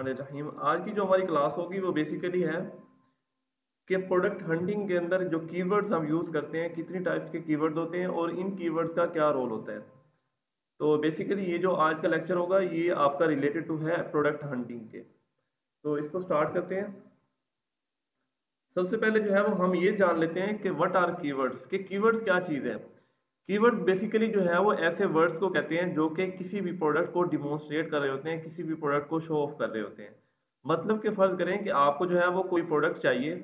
रहीम। आज की जो हमारी क्लास होगी वो बेसिकली है कि प्रोडक्ट हंटिंग के अंदर जो कीवर्ड्स हम यूज़ करते हैं, कितनी टाइप्स के कीवर्ड्स होते हैं और इन कीवर्ड्स का क्या रोल होता है। तो बेसिकली ये जो आज का लेक्चर होगा ये आपका रिलेटेड टू है प्रोडक्ट हंटिंग के। तो इसको स्टार्ट करते हैं। सबसे पहले जो है वो हम ये जान लेते हैं कि व्हाट आर कीवर्ड्स, कि कीवर्ड्स क्या चीज़ है। कीवर्ड्स बेसिकली जो है वो ऐसे वर्ड्स को कहते हैं जो कि किसी भी प्रोडक्ट को डिमोन्स्ट्रेट कर रहे होते हैं, किसी भी प्रोडक्ट को शो ऑफ कर रहे होते हैं। मतलब कि फर्ज करें कि आपको जो है वो कोई प्रोडक्ट चाहिए,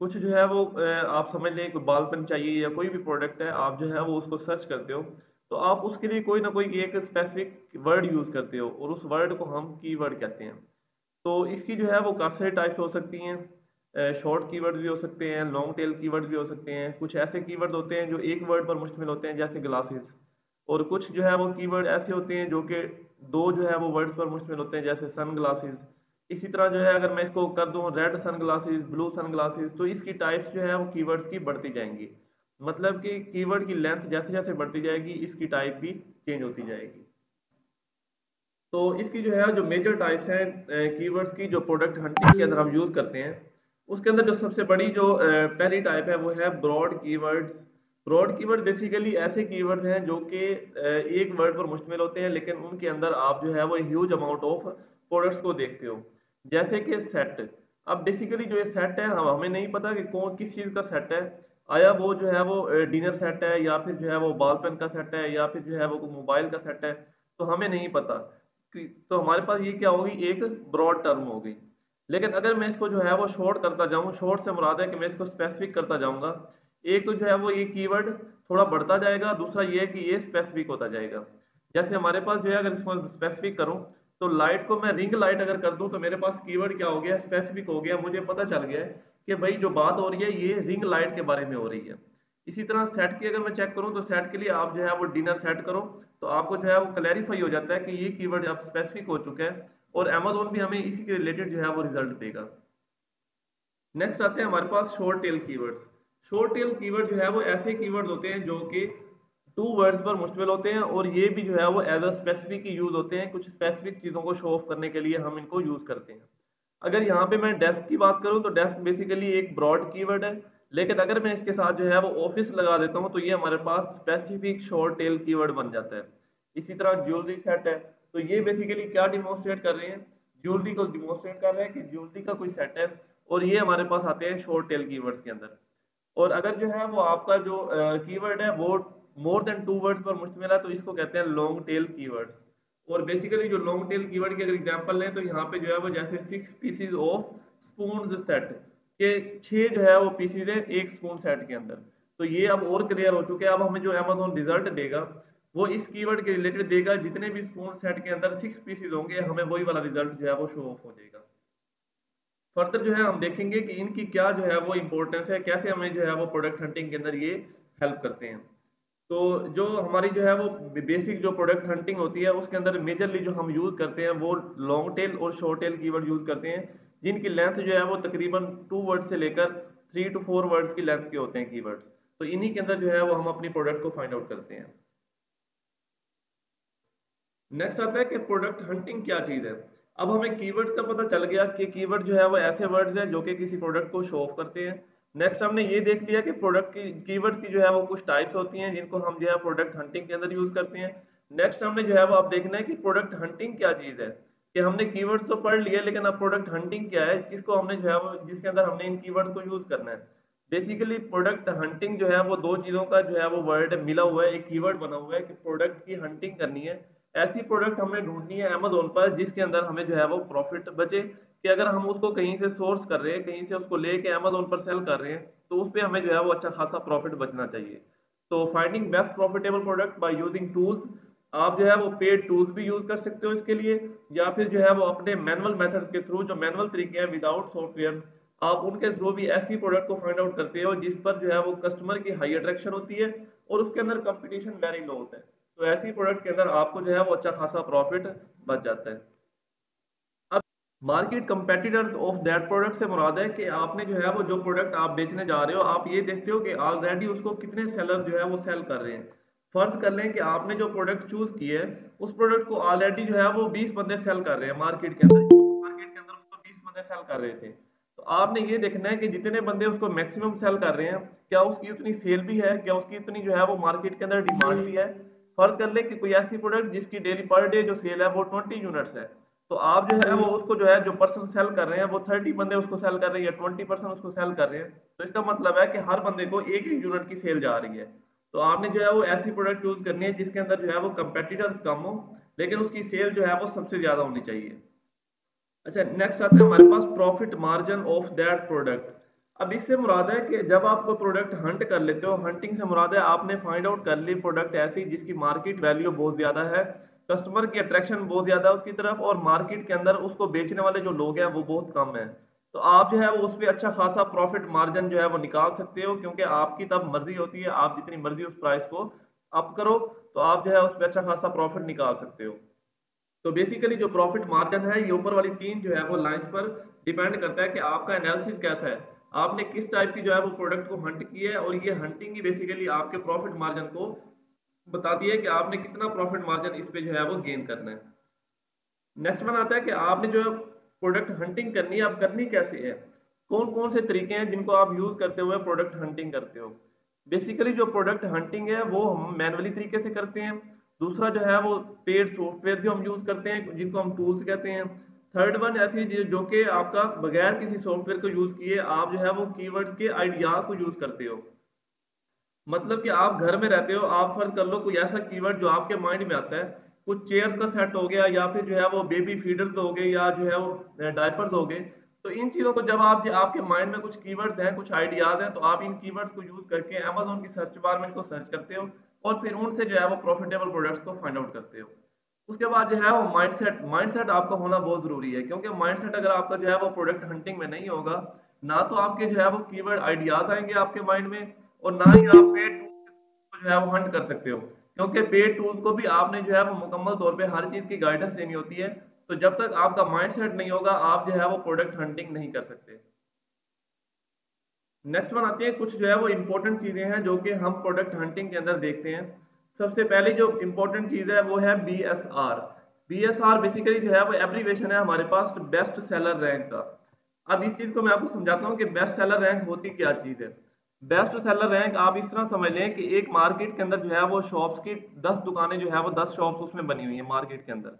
कुछ जो है वो आप समझ लें कोई बाल पेन चाहिए या कोई भी प्रोडक्ट है, आप जो है वो उसको सर्च करते हो तो आप उसके लिए कोई ना कोई एक स्पेसिफिक वर्ड यूज़ करते हो और उस वर्ड को हम कीवर्ड कहते हैं। तो इसकी जो है वो काफ़ी सारी टाइप्स हो सकती हैं। शॉर्ट कीवर्ड भी हो सकते हैं, लॉन्ग टेल कीवर्ड भी हो सकते हैं। कुछ ऐसे कीवर्ड होते हैं जो एक वर्ड पर मुश्तमिल होते हैं जैसे ग्लासेस, और कुछ जो है वो कीवर्ड ऐसे होते हैं जो कि दो जो है वो वर्ड्स पर मुश्तमिल होते हैं जैसे सन ग्लासेस। इसी तरह जो है अगर मैं इसको कर दूं red sunglasses, blue sunglasses, तो इसकी टाइप्स जो है वो कीवर्ड्स की बढ़ती जाएंगी। मतलब कि कीवर्ड की लेंथ जैसे जैसे बढ़ती जाएगी इसकी टाइप भी चेंज होती जाएगी। तो इसकी जो है जो मेजर टाइप्स हैं कीवर्ड्स की जो प्रोडक्ट हंटिंग के अंदर हम यूज करते हैं, उसके अंदर जो सबसे बड़ी जो पहली टाइप है वो है broad keywords. Broad keyword basically ऐसे कीवर्ड्स हैं जो कि एक वर्ड पर मुश्तमिल होते हैं लेकिन उनके अंदर आप जो है वो ह्यूज अमाउंट ऑफ प्रोडक्ट्स को देखते हो। जैसे कि सेट। अब बेसिकली जो ये सेट है हम हमें नहीं पता कि कौन किस चीज़ का सेट है। आया वो जो है वो डिनर सेट है या फिर जो है वो बॉल पेन का सेट है या फिर जो है वो मोबाइल का सेट है, तो हमें नहीं पता। तो हमारे पास ये क्या होगी, एक ब्रॉड टर्म हो गई। लेकिन अगर मैं इसको जो है वो शॉर्ट करता जाऊं, शॉर्ट से मुराद है कि मैं इसको स्पेसिफिक करता जाऊंगा। एक तो जो है वो ये कीवर्ड थोड़ा बढ़ता जाएगा, दूसरा ये है कि ये स्पेसिफिक होता जाएगा। जैसे हमारे पास जो है अगर इसको स्पेसिफिक करूं तो लाइट को मैं रिंग लाइट अगर कर दूं तो मेरे पास कीवर्ड क्या हो गया, स्पेसिफिक हो गया। मुझे पता चल गया है कि भाई जो बात हो रही है ये रिंग लाइट के बारे में हो रही है। इसी तरह सेट की अगर मैं चेक करूं तो सेट के लिए आप जो है वो डिनर सेट करो तो आपको जो है वो क्लैरिफाई हो जाता है कि ये कीवर्ड अब स्पेसिफिक हो चुका है और अमेजोन भी हमें इसी के रिलेटेड जो है वो रिजल्ट देगा। नेक्स्ट आते हैं हमारे पास short tail keywords. Short tail keyword जो है वो ऐसे कीवर्ड होते हैं जो कि टू वर्ड्स पर मुश्तमिल होते हैं और ये भी जो है वो एज अ स्पेसिफिक यूज होते हैं। कुछ स्पेसिफिक चीज़ों को शो ऑफ करने के लिए हम इनको यूज करते हैं। अगर यहाँ पे मैं डेस्क की बात करूँ तो डेस्क बेसिकली एक ब्रॉड कीवर्ड है, लेकिन अगर मैं इसके साथ जो है वो ऑफिस लगा देता हूँ तो ये हमारे पास स्पेसिफिक शॉर्ट टेल कीवर्ड बन जाता है। इसी तरह ज्वेलरी सेट है, तो ये बेसिकली क्या डिमोन्स्ट्रेट कर रहे हैं, ज्वेलरी को डिमोन्स्ट्रेट कर रहे हैं कि ज्वेलरी का कोई सेट है, और ये हमारे पास आते हैं शॉर्ट टेल कीवर्ड्स के अंदर। और अगर जो है वो आपका जो कीवर्ड है वो मोर देन टू वर्ड्स पर मुश्तमिल है तो इसको कहते हैं लॉन्ग टेल कीवर्ड्स। और बेसिकली जो लॉन्ग टेल कीवर्ड की अगर एग्जांपल लें तो यहाँ पे जो है वो जैसे 6 पीसीज ऑफ स्पून सेट के 6 जो है वो पीसीज है एक स्पून सेट के अंदर। तो ये अब और क्लियर हो चुके हैं। अब हमें जो अमेजोन रिजल्ट देगा वो इस कीवर्ड के रिलेटेड देगा, जितने भी स्पून सेट के अंदर 6 पीसीज होंगे हमें वही वाला रिजल्ट जो है वो शो ऑफ हो जाएगा। फर्दर जो है हम देखेंगे कि इनकी क्या जो है वो इंपॉर्टेंस है, कैसे हमें जो है वो प्रोडक्ट हंटिंग के अंदर ये हेल्प करते हैं। तो जो हमारी जो है वो बेसिक जो प्रोडक्ट हंटिंग होती है उसके अंदर मेजरली जो हम यूज करते हैं वो लॉन्ग टेल और शॉर्ट टेल कीवर्ड यूज करते हैं, जिनकी लेंथ जो है वो तकरीबन 2 वर्ड से लेकर 3 to 4 वर्ड्स की लेंथ के होते हैं कीवर्ड्स। तो इन्हीं के अंदर जो है वो हम अपनी प्रोडक्ट को फाइंड आउट करते हैं। नेक्स्ट आता है कि प्रोडक्ट हंटिंग क्या चीज है। अब हमें कीवर्ड्स का पता चल गया कि कीवर्ड जो है वो ऐसे वर्ड्स हैं जो कि किसी प्रोडक्ट को शो ऑफ करते हैं। नेक्स्ट हमने ये देख लिया कि प्रोडक्ट की कीवर्ड की जो है वो कुछ टाइप्स होती हैं जिनको हम जो है प्रोडक्ट हंटिंग के अंदर यूज करते हैं। नेक्स्ट हमने जो है वो अब देखना है कि प्रोडक्ट हंटिंग क्या चीज है। कि हमने कीवर्ड्स तो पढ़ लिए लेकिन अब प्रोडक्ट हंटिंग क्या है, किसको हमने जो है वो जिसके अंदर हमने इन कीवर्ड्स को यूज करना है। बेसिकली प्रोडक्ट हंटिंग जो है वो दो चीजों का जो है वो वर्ड मिला हुआ है, एक कीवर्ड बना हुआ है कि प्रोडक्ट की हंटिंग करनी है। ऐसी प्रोडक्ट हमें ढूंढनी है अमेजोन पर जिसके अंदर हमें जो है वो प्रॉफिट बचे, कि अगर हम उसको कहीं से सोर्स कर रहे हैं, कहीं से उसको लेके अमेजोन पर सेल कर रहे हैं तो उस पर हमें जो है वो अच्छा खासा प्रॉफिट बचना चाहिए। तो finding best profitable product by using tools. आप जो है वो पेड टूल्स भी यूज कर सकते हो इसके लिए, या फिर जो है वो अपने मैनुअल मेथड्स के थ्रू, जो मैनुअल तरीके हैं विदाउट सॉफ्टवेयर, आप उनके थ्रू भी ऐसी प्रोडक्ट को फाइंड आउट करते हो जिस पर जो है वो कस्टमर की हाई अट्रैक्शन होती है और उसके अंदर कंपटीशन वेरी लो होता है। तो ऐसी प्रोडक्ट के अंदर आपको जो है वो अच्छा खासा प्रॉफिट बच जाता है। अब market competitors of that product से मुराद है कि आपने जो है वो जो प्रोडक्ट आप बेचने जा रहे हो आप ये देखते हो कि ऑलरेडी उसको कितने सेलर जो है वो सेल कर रहे हैं। फर्ज कर लें कि आपने जो प्रोडक्ट चूज की है उस प्रोडक्ट को ऑलरेडी जो है वो 20 बंदे सेल कर रहे हैं मार्केट के अंदर। बंदे सेल कर रहे थे। तो आपने ये देखना है कि जितने बंदे उसको मैक्सिमम सेल कर रहे हैं, क्या उसकी उतनी सेल भी है, क्या उसकी इतनी जो है वो मार्केट के अंदर डिमांड भी है। फर्ज कर ले कि कोई ऐसी प्रोडक्ट जिसकी डेली पर डे जो सेल है वो 20 यूनिट्स है, तो आप जो है वो उसको जो है जो पर्सन सेल कर रहे हैं वो 30 बंदे उसको सेल कर रहे हैं या 20% उसको सेल कर रहे हैं, तो इसका मतलब है कि हर बंदे को एक एक यूनिट की सेल जा रही है। तो आपने जो है वो ऐसी प्रोडक्ट चूज करनी है जिसके अंदर जो है वो कंपेटिटर्स कम हो, लेकिन उसकी सेल जो है वो सबसे ज्यादा होनी चाहिए। अच्छा, नेक्स्ट आता है हमारे पास profit margin of that product. अब इससे मुराद है कि जब आप कोई प्रोडक्ट हंट कर लेते हो, हंटिंग से मुराद है आपने फाइंड आउट कर ली प्रोडक्ट ऐसी जिसकी मार्केट वैल्यू बहुत ज्यादा है, कस्टमर की अट्रैक्शन बहुत ज्यादा है उसकी तरफ, और मार्केट के अंदर उसको बेचने वाले जो लोग हैं वो बहुत कम है। तो आप जो है वो उस पर अच्छा खासा प्रॉफिट मार्जिन जो है वो निकाल सकते हो, क्योंकि आपकी तब मर्जी होती है, आप जितनी मर्जी उस प्राइस को अप करो, तो आप जो है उस पर अच्छा खासा प्रॉफिट निकाल सकते हो। तो बेसिकली जो प्रॉफिट मार्जिन है ये ऊपर वाली तीन जो है वो लाइंस पर डिपेंड करता है कि आपका एनालिसिस कैसा है, आपने किस टाइप की जो है वो प्रोडक्ट को हंट की है, और ये हंटिंग ही बेसिकली आपके प्रॉफिट मार्जिन को बताती है कि आपने कितना प्रॉफिट मार्जिन इस पे जो है वो गेन करना है। नेक्स्ट वन आता है कि आपने जो प्रोडक्ट हंटिंग करनी है, आप करनी कैसे है, कौन कौन से तरीके हैं जिनको आप यूज करते हुए प्रोडक्ट हंटिंग करते हो। बेसिकली जो प्रोडक्ट हंटिंग है वो हम मैनुअली तरीके से करते हैं। दूसरा जो है वो पेड सॉफ्टवेयर जो हम यूज करते हैं जिनको हम टूल्स कहते हैं। थर्ड वन ऐसी जो कि आपका बगैर किसी सॉफ्टवेयर को यूज किए आप जो है वो कीवर्ड्स के आइडियाज को यूज करते हो। मतलब कि आप घर में रहते हो, आप फर्ज कर लो कोई ऐसा कीवर्ड जो आपके माइंड में आता है, कुछ चेयर्स का सेट हो गया या फिर जो है वो बेबी फीडर्स हो गए या जो है वो डायपर्स हो गए। तो इन चीजों को जब आप आपके माइंड में कुछ कीवर्ड्स हैं, कुछ आइडियाज हैं, तो आप इन कीवर्ड्स को यूज करके अमेजोन की सर्च बार में इनको सर्च करते हो और फिर उनसे जो है वो प्रॉफिटेबल प्रोडक्ट्स को फाइंड आउट करते हो। उसके बाद जो है वो माइंडसेट आपका होना बहुत जरूरी है, क्योंकि माइंडसेट अगर आपका जो है वो प्रोडक्ट हंटिंग में नहीं होगा, ना तो आपके जो है वो कीवर्ड आइडियाज आएंगे आपके माइंड में, और ना ही आप पेड टूल्स जो है वो हंट कर सकते हो, क्योंकि पेड टूल्स को भी आपने जो है वो मुकम्मल तौर पे हर चीज की गाइडेंस देनी होती है। तो जब तक आपका माइंडसेट नहीं होगा आप जो है वो प्रोडक्ट हंटिंग नहीं कर सकते। नेक्स्ट वन आती है कुछ जो है वो इंपॉर्टेंट चीजें हैं जो कि हम प्रोडक्ट हंटिंग के अंदर देखते हैं। सबसे पहली जो इंपॉर्टेंट चीज है वो है BSR। BSR बेसिकली जो है वो एब्रीवेशन है हमारे पास बेस्ट सेलर रैंक का। अब इस चीज को मैं आपको समझाता हूँ कि बेस्ट सेलर रैंक होती क्या चीज है। बेस्ट सेलर रैंक आप इस तरह समझ लें कि एक मार्केट के अंदर जो है वो शॉप्स की 10 दुकानें जो है वो 10 शॉप्स उसमें बनी हुई है मार्केट के अंदर।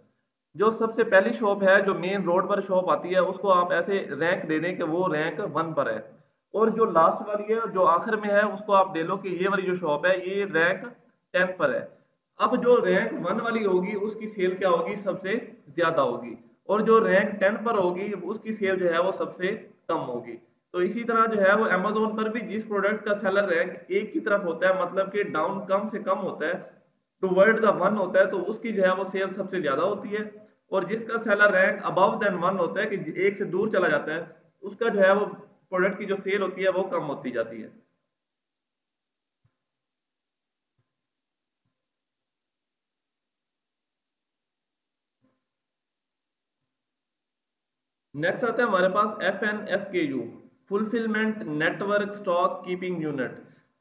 जो सबसे पहली शॉप है जो मेन रोड पर शॉप आती है उसको आप ऐसे रैंक दे दें कि वो रैंक 1 पर है, और जो लास्ट वाली है जो आखिर में है उसको आप दे लो कि ये वाली जो शॉप है ये रैंक 10 पर है। अब जो रैंक 1 वाली होगी उसकी सेल क्या होगी, सबसे ज्यादा होगी, और जो रैंक 10 पर होगी उसकी सेल जो है वो सबसे कम होगी। तो इसी तरह जो है वो अमेजोन पर भी जिस प्रोडक्ट का सेलर रैंक एक की तरफ होता है, मतलब कि डाउन कम से कम होता है, टुवर्ड द 1 होता है, तो उसकी जो है वो सेल सबसे ज्यादा होती है। और जिसका सेलर रैंक अबव देन 1 होता है कि एक से दूर चला जाता है, उसका जो है वो प्रोडक्ट की जो सेल होती है वो कम होती जाती है। नेक्स्ट आता है हमारे पास FNSKU, fulfilment network stock keeping unit.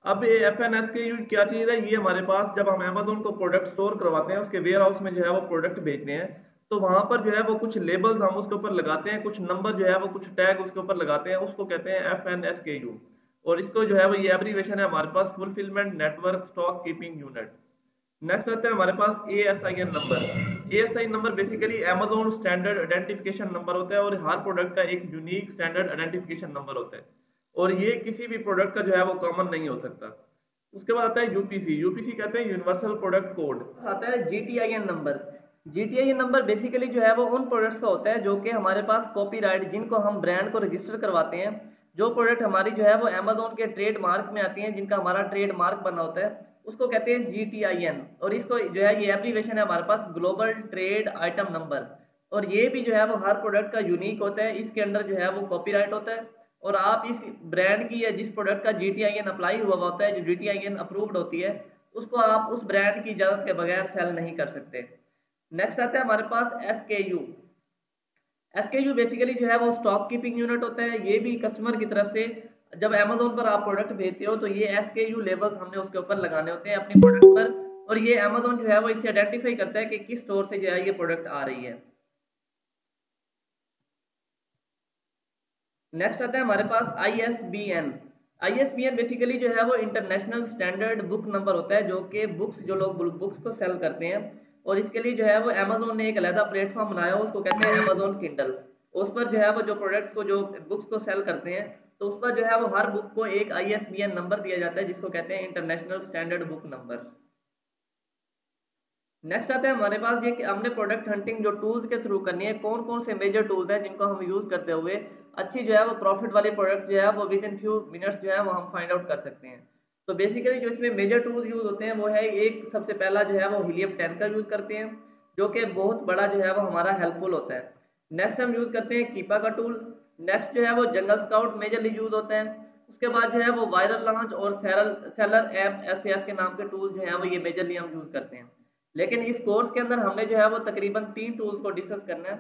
अब ये FNSKU क्या चीज है, ये हमारे पास जब हम अमेजोन को प्रोडक्ट स्टोर करवाते हैं उसके वेयर हाउस में जो है वो प्रोडक्ट भेजते हैं, तो वहां पर जो है वो कुछ लेबल्स हम उसके ऊपर लगाते हैं, कुछ नंबर जो है वो कुछ टैग उसके ऊपर लगाते हैं, उसको कहते हैं FNSKU। और इसको जो है वो ये एब्रीवेशन है हमारे पास fulfilment network stock keeping unit. Next आता है हमारे पास ASIN number. ASIN number basically Amazon standard identification number होता है, और हर प्रोडक्ट का एक यूनिक स्टैंडर्ड आइडेंटिफिकेशन नंबर होता है, और ये किसी भी प्रोडक्ट का जो है वो कॉमन नहीं हो सकता। उसके बाद आता है यूपीसी। यूपीसी कहते हैं यूनिवर्सल प्रोडक्ट कोड। आता है GTIN number. GTIN number basically जो है वो उन प्रोडक्ट्स का होता है जो कि हमारे पास कॉपीराइट, जिनको हम ब्रांड को रजिस्टर करवाते हैं, जो प्रोडक्ट हमारी जो है वो अमेजोन के ट्रेड मार्क में आती हैं, जिनका हमारा ट्रेड मार्क बना होता है, उसको कहते हैं GTIN। और इसको जो है ये एब्रीवेशन है हमारे पास ग्लोबल ट्रेड आइटम नंबर। और ये भी जो है वो हर प्रोडक्ट का यूनिक होता है, इसके अंदर जो है वो कॉपीराइट होता है, और आप इस ब्रांड की या जिस प्रोडक्ट का GTIN अप्लाई हुआ होता है, जो GTIN अप्रूव्ड होती है, उसको आप उस ब्रांड की इजाजत के बगैर सेल नहीं कर सकते। नेक्स्ट आता है हमारे पास SKU। SKU बेसिकली जो है वो स्टॉक कीपिंग यूनिट होता है, ये भी कस्टमर की तरफ से जब अमेजोन पर आप प्रोडक्ट भेजते हो तो ये SKU लेबल्स हमने उसके ऊपर लगाने होते हैं अपने प्रोडक्ट पर, और ये अमेजोन जो है वो इससे आइडेंटिफाई करता है कि किस स्टोर से जो है ये प्रोडक्ट आ रही है। नेक्स्ट आता है हमारे पास ISBN। ISBN बेसिकली जो है वो इंटरनेशनल स्टैंडर्ड बुक नंबर होता है, जो कि बुक्स जो लोग बुक्स को सेल करते हैं, और इसके लिए जो है वो अमेजोन ने एक अलहदा प्लेटफॉर्म बनाया हो, उसको कहते हैं अमेजोन किंडल। उस पर जो है वो जो प्रोडक्ट्स को जो बुक्स को सेल करते हैं, तो उस पर जो है वो हर बुक को एक ISBN नंबर दिया जाता है, जिसको कहते हैं international standard book number. Next आता है हमारे पास ये कि हमने प्रोडक्ट हंटिंग जो टूल्स के थ्रू करनी है, कौन कौन से मेजर टूल्स हैं जिनको हम यूज करते हुए अच्छी जो है वो प्रॉफिट वाली प्रोडक्ट्स जो है वो विद इन फ्यू मिनट्स जो है वो हम फाइंड आउट कर सकते हैं। तो बेसिकली जो इसमें मेजर टूल्स यूज होते हैं वो है, एक सबसे पहला जो है वो हीलियम 10 का यूज करते हैं, जो कि बहुत बड़ा जो है वो हमारा हेल्पफुल होता है। नेक्स्ट हम यूज करते हैं कीपा का टूल। नेक्स्ट जो है वो जंगल स्काउट मेजरली यूज होता है। उसके बाद जो है वो वायरल लॉन्च और सेलर ऐप SAS के नाम के टूल्स जो है वो ये मेजरली हम यूज करते हैं। लेकिन इस कोर्स के अंदर हमने जो है वो तकरीबन 3 टूल्स को डिस्कस करना है।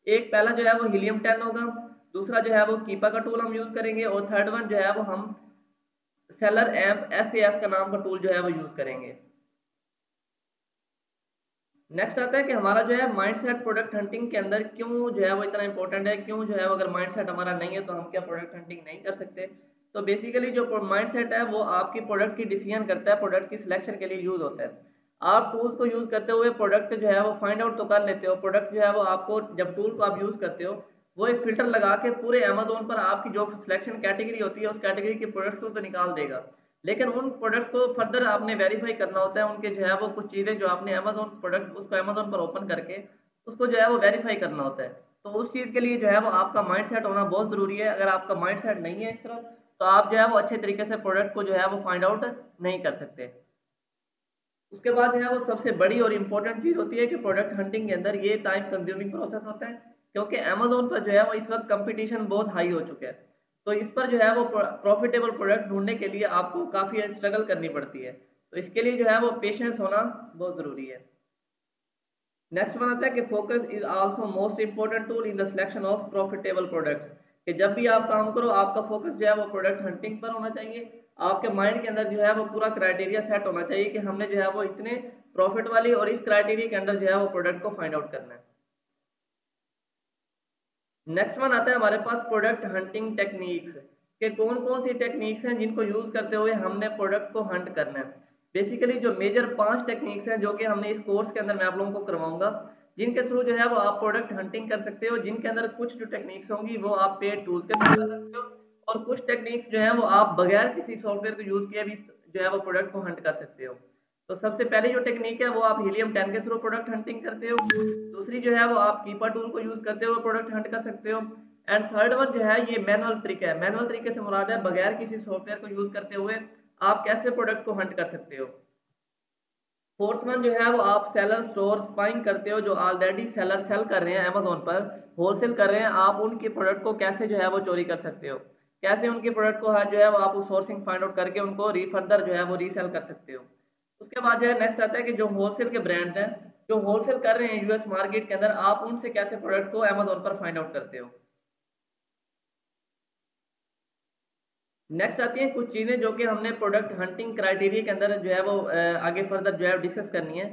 एक पहला जो है वो हीलियम 10 होगा, दूसरा जो है वो कीपा का टूल हम यूज करेंगे, और थर्ड वन जो है वो हम सेलर एम्प SAS का नाम का टूल जो है वो यूज करेंगे। नेक्स्ट आता है कि हमारा जो है माइंडसेट प्रोडक्ट हंटिंग के अंदर क्यों जो है वो इतना इंपॉर्टेंट है, क्यों जो है वो अगर माइंडसेट हमारा नहीं है तो हम क्या प्रोडक्ट हंटिंग नहीं कर सकते। तो बेसिकली जो माइंडसेट है वो आपकी प्रोडक्ट की डिसीजन करता है, प्रोडक्ट की सिलेक्शन के लिए यूज होता है। आप टूल्स को यूज करते हुए प्रोडक्ट जो है वो फाइंड आउट तो कर लेते हो, प्रोडक्ट जो है वो आपको जब टूल को आप यूज करते हो, वो एक फिल्टर लगा के पूरे अमेजोन पर आपकी जो सिलेक्शन कैटेगरी होती है उस कैटेगरी के प्रोडक्ट्स को तो निकाल देगा। लेकिन उन प्रोडक्ट्स को फर्दर आपने वेरीफाई करना होता है, उनके जो है वो कुछ चीज़ें जो आपने अमेजोन प्रोडक्ट उसको अमेजोन पर ओपन करके उसको जो है वो वेरीफाई करना होता है। तो उस चीज़ के लिए जो है वो आपका माइंडसेट होना बहुत ज़रूरी है। अगर आपका माइंडसेट नहीं है इस तरफ, तो आप जो है वो अच्छे तरीके से प्रोडक्ट को जो है वो फाइंड आउट नहीं कर सकते। उसके बाद जो है वो सबसे बड़ी और इम्पोर्टेंट चीज़ होती है कि प्रोडक्ट हंटिंग के अंदर ये टाइम कंज्यूमिंग प्रोसेस होता है, क्योंकि अमेजोन पर जो है वो इस वक्त कंपटीशन बहुत हाई हो चुका है। तो इस पर जो है वो प्रॉफिटेबल प्रोडक्ट ढूंढने के लिए आपको काफ़ी स्ट्रगल करनी पड़ती है। तो इसके लिए जो है वो पेशेंस होना बहुत ज़रूरी है। नेक्स्ट वन आता है कि focus is also most important tool in the selection of profitable products. कि जब भी आप काम करो आपका फोकस जो है वो प्रोडक्ट हंटिंग पर होना चाहिए। आपके माइंड के अंदर जो है वो पूरा क्राइटेरिया सेट होना चाहिए कि हमने जो है वो इतने प्रॉफिट वाली और इस क्राइटेरिया के अंदर जो है वो प्रोडक्ट को फाइंड आउट करना है। नेक्स्ट वन आता है हमारे पास प्रोडक्ट हंटिंग टेक्निक्स, के कौन कौन सी टेक्निक्स हैं जिनको यूज करते हुए हमने प्रोडक्ट को हंट करना है। बेसिकली जो मेजर 5 टेक्निक्स हैं जो कि हमने इस कोर्स के अंदर मैं आप लोगों को करवाऊंगा, जिनके थ्रू जो है वो आप प्रोडक्ट हंटिंग कर सकते हो, जिनके अंदर कुछ जो टेक्निक्स होंगी वो आप पेड टूल्स के थ्रू कर सकते हो, और कुछ टेक्निक्स जो है वो आप बगैर किसी सॉफ्टवेयर को यूज किए भी जो है वो प्रोडक्ट को हंट कर सकते हो। तो सबसे पहले जो टेक्निक है वो आप हीलियम 10 के थ्रू प्रोडक्ट हंटिंग करते हो। दूसरी जो है वो आप कीपर टूल को यूज करते हुए प्रोडक्ट हंट कर सकते हो। एंड थर्ड वन जो है ये मैनुअल ट्रिक है। मैनुअल तरीके से मुराद है बगैर किसी सॉफ्टवेयर को यूज करते हुए आप कैसे प्रोडक्ट को हंट कर सकते हो। फोर्थ वन जो है वो आप सेलर स्टोर स्पाइंग करते हो, जो ऑलरेडी सेलर सेल कर रहे हैं अमेजोन पर, होलसेल कर रहे हैं, आप उनके प्रोडक्ट को कैसे जो है वो चोरी कर सकते हो, कैसे उनके प्रोडक्ट को जो है वो आप सोर्सिंग फाइंड आउट करके उनको फर्दर जो है वो रीसेल कर सकते हो। उसके बाद जो है नेक्स्ट आता है कि जो होलसेल के ब्रांड्स हैं जो होलसेल कर रहे हैं US मार्केट के अंदर, आप उनसे कैसे प्रोडक्ट को अमेजोन पर फाइंड आउट करते हो। नेक्स्ट आती हैं कुछ चीज़ें जो कि हमने प्रोडक्ट हंटिंग क्राइटेरिया के अंदर जो है वो आगे फर्दर जो है डिस्कस करनी है,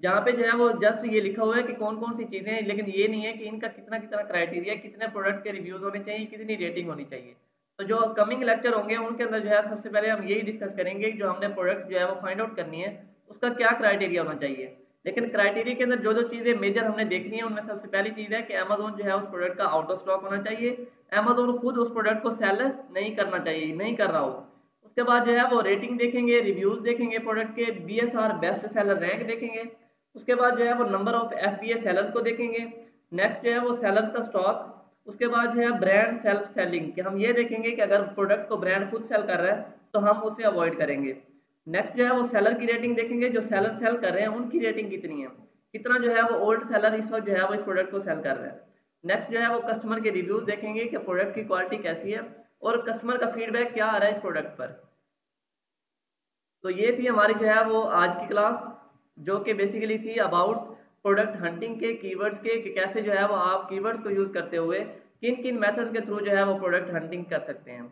जहाँ पे जो है वो जस्ट ये लिखा हुआ है कि कौन कौन सी चीज़ें हैं, लेकिन ये नहीं है कि इनका कितना कितना क्राइटेरिया, कितने प्रोडक्ट के रिव्यूज़ होने चाहिए, कितनी रेटिंग होनी चाहिए। तो जो कमिंग लेक्चर होंगे उनके अंदर जो है सबसे पहले हम यही डिस्कस करेंगे कि जो हमने प्रोडक्ट जो है वो फाइंड आउट करनी है उसका क्या क्राइटेरिया होना चाहिए। लेकिन क्राइटेरिया के अंदर जो जो चीज़ें मेजर हमने देखनी है उनमें सबसे पहली चीज़ है कि अमेजोन जो है उस प्रोडक्ट का आउट ऑफ स्टॉक होना चाहिए, अमेजोन खुद उस प्रोडक्ट को सेल नहीं करना चाहिए, नहीं कर रहा हो। उसके बाद जो है वो रेटिंग देखेंगे, रिव्यूज देखेंगे, प्रोडक्ट के BSR बेस्ट सेलर रैंक देखेंगे। उसके बाद जो है वो नंबर ऑफ FBA सेलर्स को देखेंगे। नेक्स्ट जो है वो सेलर्स का स्टॉक। उसके बाद जो है ब्रांड सेल्फ सेलिंग, कि हम ये देखेंगे कि अगर प्रोडक्ट को ब्रांड खुद सेल कर रहा है तो हम उसे अवॉइड करेंगे। नेक्स्ट जो है वो सेलर की रेटिंग देखेंगे, जो सेलर सेल कर रहे हैं उनकी रेटिंग कितनी है, कितना जो है वो ओल्ड सेलर इस वक्त जो है वो इस प्रोडक्ट को सेल कर रहा है। नेक्स्ट जो है वो कस्टमर के रिव्यूज देखेंगे कि प्रोडक्ट की क्वालिटी कैसी है और कस्टमर का फीडबैक क्या आ रहा है इस प्रोडक्ट पर। तो ये थी हमारी जो है वो आज की क्लास, जो कि बेसिकली थी अबाउट प्रोडक्ट हंटिंग के कीवर्ड्स के, कि कैसे जो है वो आप कीवर्ड्स को यूज करते हुए किन किन मेथड्स के थ्रू जो है वो प्रोडक्ट हंटिंग कर सकते हैं।